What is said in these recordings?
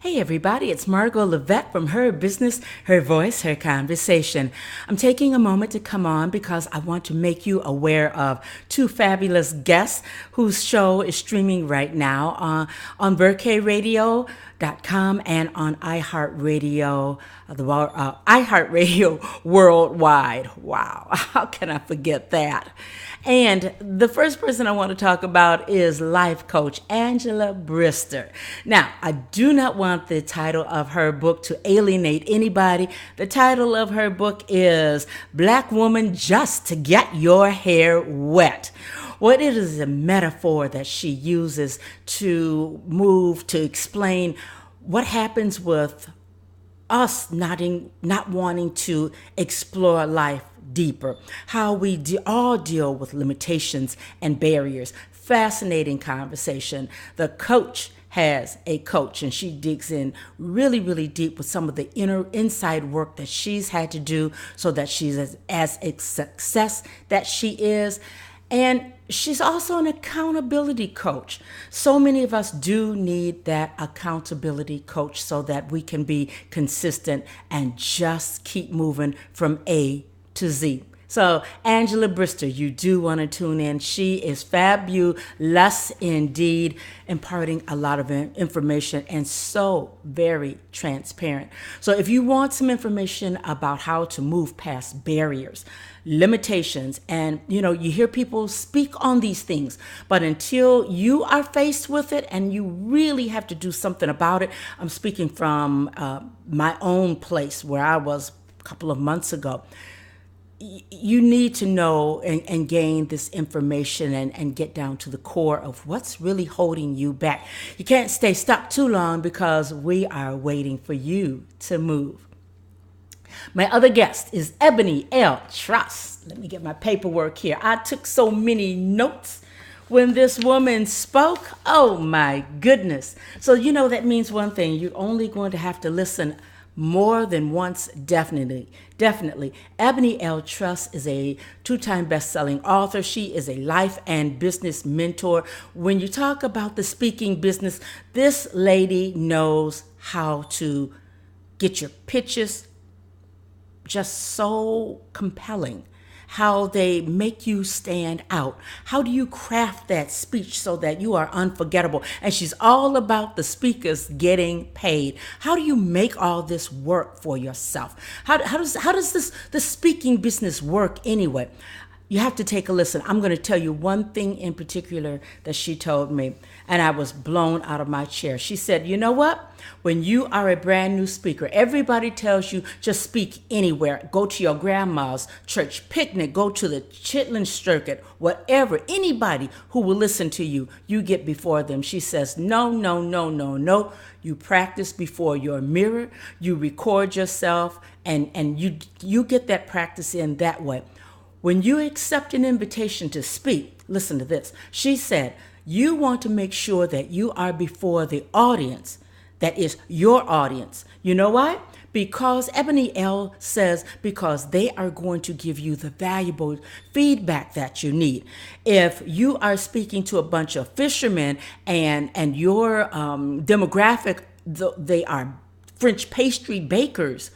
Hey everybody, it's Margot Levette from Her Business, Her Voice, Her Conversation. I'm taking a moment to come on because I want to make you aware of two fabulous guests whose show is streaming right now on iHeartRadio.com and on iHeartRadio, iHeartRadio worldwide. Wow, how can I forget that? And the first person I want to talk about is life coach Angela Brister. Now, I do not want the title of her book to alienate anybody. The title of her book is Black Woman Just to Get Your Hair Wet. Well, it is a metaphor that she uses to explain what happens with us not wanting to explore life deeper, how we all deal with limitations and barriers. Fascinating conversation. The coach has a coach, and she digs in really, really deep with some of the inside work that she's had to do so that she's as a success that she is. And she's also an accountability coach. So many of us do need that accountability coach so that we can be consistent and just keep moving from A to Z. So Angela Brister, you do want to tune in. She is fabulous indeed, imparting a lot of information and so very transparent. So if you want some information about how to move past barriers, limitations, and you hear people speak on these things, but until you are faced with it and you really have to do something about it, I'm speaking from my own place where I was a couple of months ago. You need to know and gain this information and get down to the core of what's really holding you back. You can't stay stuck too long because we are waiting for you to move. My other guest is Eboni L Truss. Let me get my paperwork here. I took so many notes when this woman spoke. Oh my goodness. So that means one thing. You're only going to have to listen more than once, definitely. Eboni L Truss is a 2-time best-selling author. She is a life and business mentor. When you talk about the speaking business, this lady knows how to get your pitches just so compelling, how they make you stand out. How do you craft that speech so that you are unforgettable? And she's all about the speakers getting paid. How do you make all this work for yourself? How does the speaking business work anyway? You have to take a listen. I'm going to tell you one thing in particular that she told me, and I was blown out of my chair. She said, you know what? When you are a brand new speaker, everybody tells you just speak anywhere. Go to your grandma's church picnic, go to the chitlin circuit, whatever. Anybody who will listen to you, you get before them. She says, no. You practice before your mirror, you record yourself, and you get that practice in that way. When you accept an invitation to speak, listen to this. She said, you want to make sure that you are before the audience that is your audience. You know why? Because Eboni L says, because they are going to give you the valuable feedback that you need. If you are speaking to a bunch of fishermen and your demographic, they are French pastry bakers,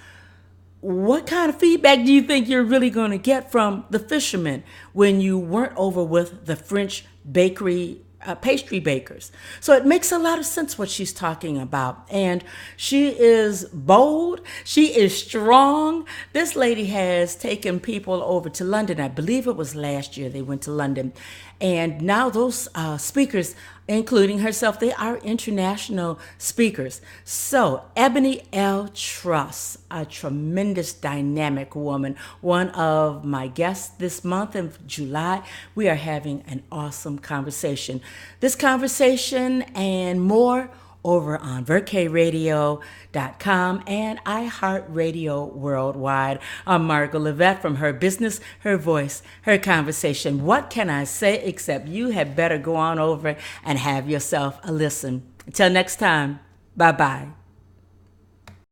what kind of feedback do you think you're really going to get from the fishermen when you weren't over with the French bakery pastry bakers? So it makes a lot of sense what she's talking about. And she is bold. She is strong. This lady has taken people over to London. I believe it was last year they went to London. And now those speakers, including herself, they are international speakers. So Eboni L Truss, a tremendous dynamic woman, one of my guests this month of July. We are having an awesome conversation. This conversation and more over on iHeartRadio.com and iHeartRadio worldwide. I'm Margot Levette from Her Business, Her Voice, Her Conversation. What can I say except you had better go on over and have yourself a listen. Until next time, bye-bye.